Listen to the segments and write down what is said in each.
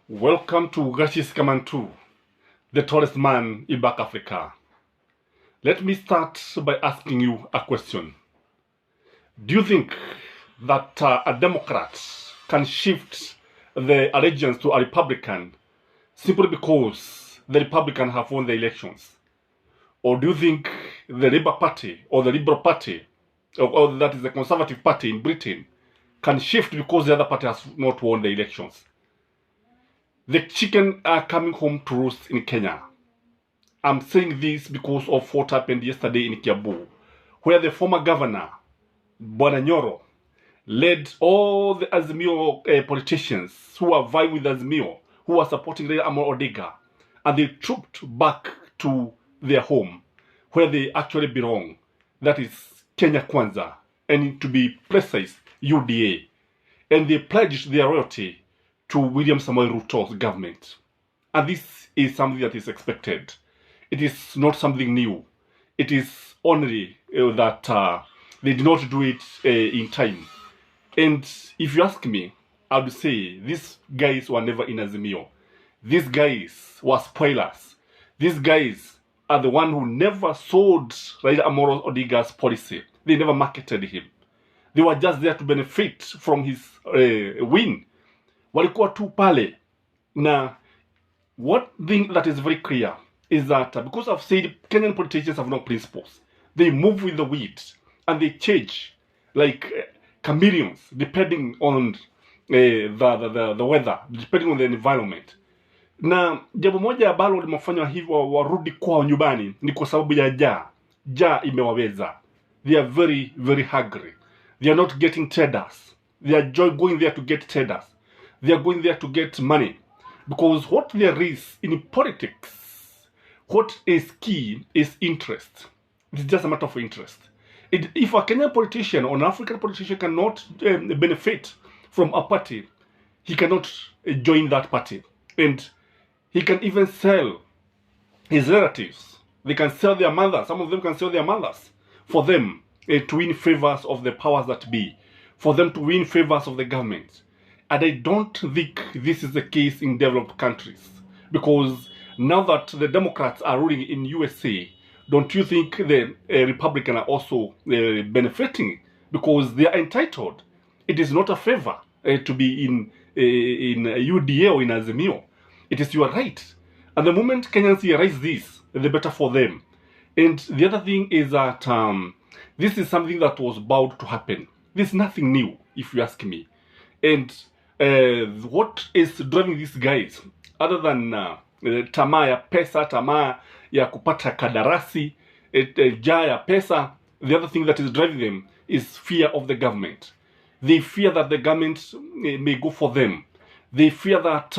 Welcome to Gashis Kamantu, the tallest man in Back Africa. Let me start by asking you a question. Do you think that a Democrat can shift the allegiance to a Republican simply because the Republican have won the elections? Or do you think the Labour Party or the Liberal Party, or that is the Conservative Party in Britain, can shift because the other party has not won the elections? The chicken are coming home to roost in Kenya. I'm saying this because of what happened yesterday in Kiambu, where the former governor, James Nyoro, led all the Azimio politicians who are vying with Azimio, who are supporting Raila Odinga, and they trooped back to their home, where they actually belong. That is Kenya Kwanza, and to be precise, UDA. And they pledged their loyalty to William Samoei Ruto's government. And this is something that is expected. It is not something new. It is only that they did not do it in time. And if you ask me, I would say these guys were never in Azimio. These guys were spoilers. These guys are the one who never sold Raila Odinga's policy. They never marketed him. They were just there to benefit from his win. Walikuwa tu pale. Now, one thing that is very clear is that because I've said Kenyan politicians have no principles, they move with the wind and they change like chameleons depending on the weather, depending on the environment. Na jambo moja ambalo limefanya hivyo warudi kwao nyumbani ni kwa sababu ya njaa imewaweza. They are very, very hungry. They are not getting traders. They are going there to get traders. They are going there to get money. Because what there is in politics, what is key is interest. It's just a matter of interest. If a Kenyan politician or an African politician cannot benefit from a party, he cannot join that party. And he can even sell his relatives. They can sell their mothers. Some of them can sell their mothers for them to win favors of the powers that be, for them to win favors of the government. And I don't think this is the case in developed countries. Because now that the Democrats are ruling in USA, don't you think the Republicans are also benefiting? Because they are entitled. It is not a favor to be in UDA or in Azimio. It is your right. And the moment Kenyans realize this, the better for them. And the other thing is that this is something that was bound to happen. This is nothing new, if you ask me. And what is driving these guys, other than tamaa ya pesa, tamaa ya kupata kadarasi, njaa ya pesa, the other thing that is driving them is fear of the government. They fear that the government may go for them. They fear that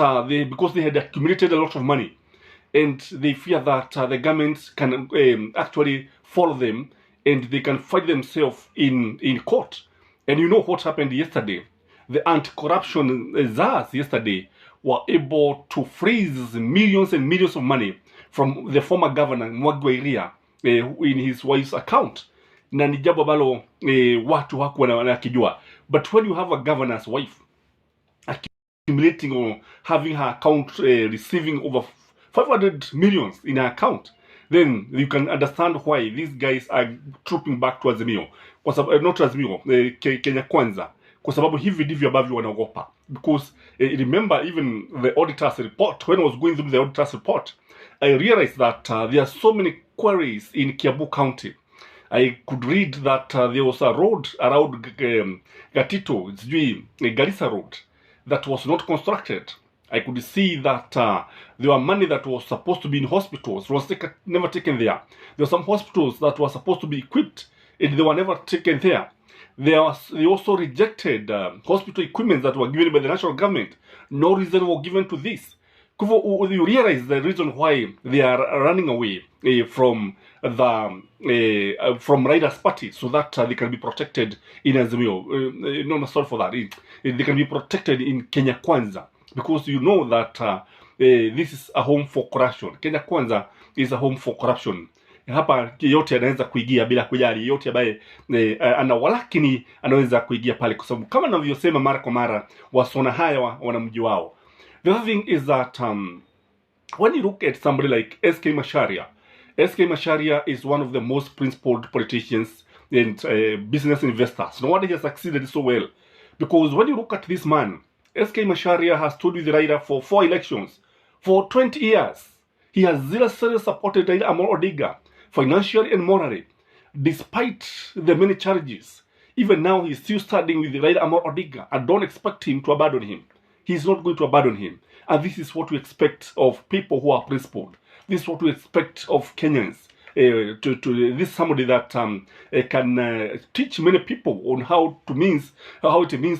because they had accumulated a lot of money, and they fear that the government can actually follow them and they can fight themselves in court. And you know what happened yesterday? The anti-corruption czars yesterday were able to freeze millions and millions of money from the former governor Mwagwe in his wife's account. Na ni jambo ambalo watu hawakuwa wanakijua. But when you have a governor's wife accumulating or having her account receiving over 500 millions in her account, then you can understand why these guys are trooping back to Azimio. Not Azimio, Kenya Kwanza. Kwa sababu hivi ndivyo ambavyo wanaogopa. Because remember even the auditor's report, when I was going through the auditor's report, I realized that there are so many quarries in Kiambu County. I could read that there was a road around Gatito, Garissa Road, that was not constructed. I could see that there were money that was supposed to be in hospitals, was never taken there. There were some hospitals that were supposed to be equipped, and they were never taken there. They also rejected hospital equipment that were given by the national government. No reason was given to this. You realize the reason why they are running away from Raila's party, so that they can be protected in Azimio. No, sorry for that. They can be protected in Kenya Kwanza, because you know that this is a home for corruption. Kenya Kwanza is a home for corruption. Hapa yote anaweza kuingia bila kujali, yote ambaye ana walakini anaweza kuingia pale, kwa sababu kama ninavyosema mara kwa mara, wasona haya wanamji wao. The other thing is that when you look at somebody like SK Macharia is one of the most principled politicians and business investors. No wonder he has succeeded so well. Because when you look at this man, SK Macharia has stood with Raila for 4 elections. For 20 years, he has zealously supported Raila Amolo Odinga, financially and morally. Despite the many charges, even now he's still standing with Raila Amolo Odinga, and don't expect him to abandon him. He's not going to abandon him. And this is what we expect of people who are principled. This is what we expect of Kenyans. This is somebody that can teach many people on how it means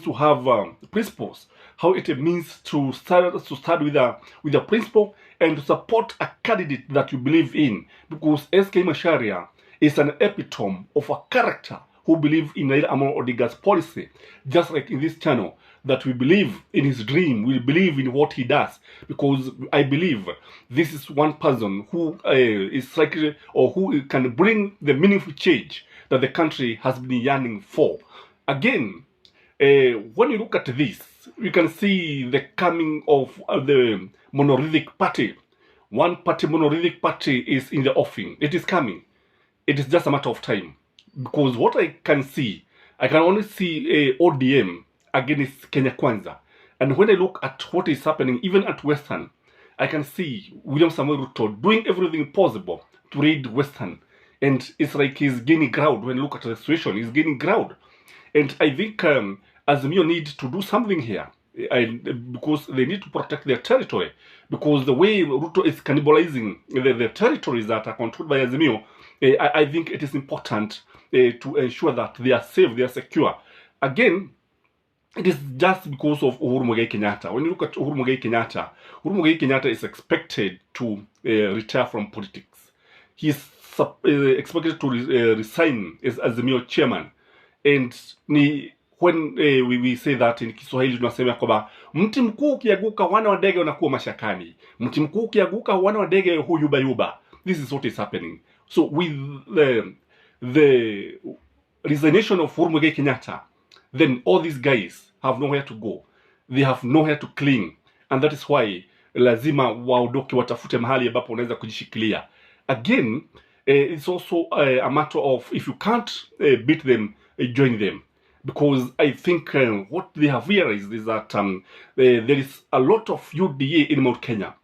to have principles, how it means to start with a principle and to support a candidate that you believe in. Because SK Macharia is an epitome of a character who believe in Raila Amolo Odinga's policy, just like in this channel, that we believe in his dream, we believe in what he does, because I believe this is one person who is likely, or who can bring the meaningful change that the country has been yearning for. Again, when you look at this, you can see the coming of the monolithic party. One party, monolithic party, is in the offing. It is coming. It is just a matter of time. Because what I can see, I can only see ODM against Kenya Kwanza. And when I look at what is happening, even at Western, I can see William Samuel Ruto doing everything possible to raid Western. And it's like he's gaining ground. When you look at the situation, he's gaining ground. And I think Azimio need to do something here. Because they need to protect their territory. Because the way Ruto is cannibalizing the territories that are controlled by Azimio, I think it is important to ensure that they are safe, they are secure. Again, it is just because of Uhuru Kenyatta. When you look at Uhuru Kenyatta is expected to retire from politics. He is expected to resign as Azimio chairman. And when we say that in Kiswahili tunasema kwamba mti mkuu ukianguka wana wa ndege wanakuwa mashakani. Mti mkuu ukianguka wana wa ndege huyubayuba. This is what is happening. So with the resignation of Uhuru Kenyatta, then all these guys have nowhere to go. They have nowhere to cling. And that is why lazima waondoke watafute mahali ambapo wanaweza kujishikilia. Again, it's also a matter of, if you can't beat them, join them. Because I think what they have realized is that there is a lot of UDA in Mount Kenya.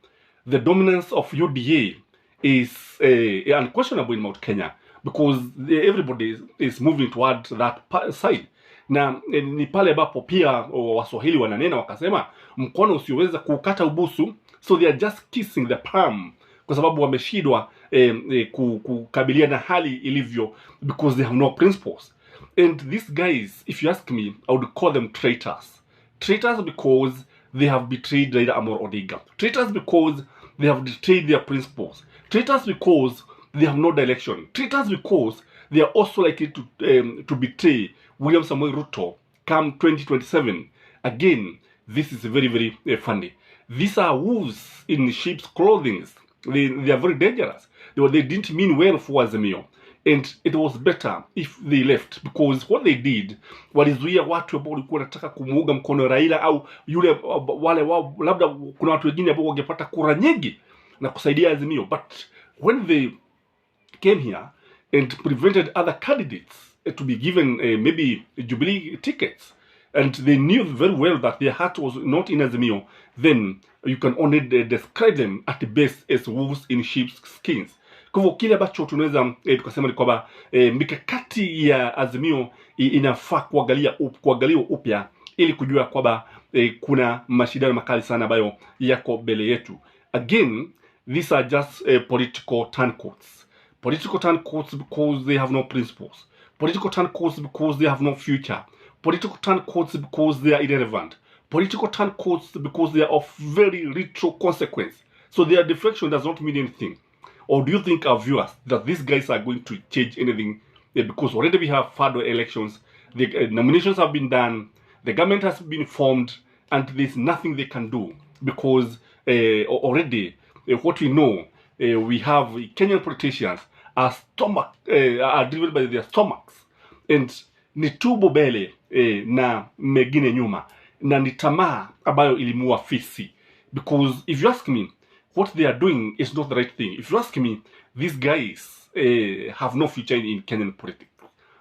The dominance of UDA is unquestionable in Mount Kenya, because everybody is moving toward that side. Na ni pale ambapo pia Waswahili wananena wakasema mkono usioweza kukata ubusu, so they are just kissing the palm, kwa sababu wameshindwa kukabiliana na hali ilivyo, because they have no principles. And these guys, if you ask me, I would call them traitors. Traitors because they have betrayed Raila Amolo Odinga. Traitors because they have betrayed their principles. Traitors because they have no direction. Traitors because they are also likely to betray William Samuel Ruto come 2027. Again, this is very, very funny. These are wolves in sheep's clothing. They are very dangerous. They didn't mean well for Azimio. And it was better if they left, because what they did walizuia watu ambao walikuwa wanataka kumuunga mkono Raila, au yule wale wao, labda kuna watu wengine ambao wangepata kura nyingi na kusaidia Azimio. But when they came here and prevented other candidates to be given maybe Jubilee tickets, and they knew very well that their heart was not in Azimio, then you can only describe them at the best as wolves in sheep's skins. Kwa hivyo kile ambacho tunaweza tukasema ni kwamba mikakati ya Azimio inafaa kuangaliwa upya, ili kujua kwamba kuna mashindano makali sana ambayo yako mbele yetu. Again, these are just political turncoats. Political turncoats because they have no principles. Political turncoats because they have no future. Political turncoats because they are irrelevant. Political turncoats because they are of very little consequence. So their deflection does not mean anything. Or do you think, our viewers, that these guys are going to change anything? Because already we have further elections, the nominations have been done, the government has been formed, and there's nothing they can do. Because already, what we know, we have Kenyan politicians are driven by their stomachs. And ni tubo mbele na megine nyuma. Na ni tamaa ambayo ilimuua fisi. Because if you ask me, what they are doing is not the right thing. If you ask me, these guys have no future in Kenyan politics.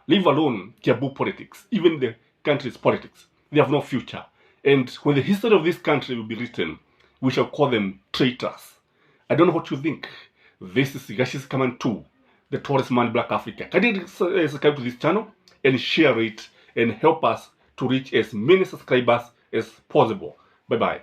Leave alone Kiambu politics, even the country's politics. They have no future. And when the history of this country will be written, we shall call them traitors. I don't know what you think. This is Gashi's Command 2, the tallest man in Black Africa. Can you subscribe to this channel and share it and help us to reach as many subscribers as possible? Bye-bye.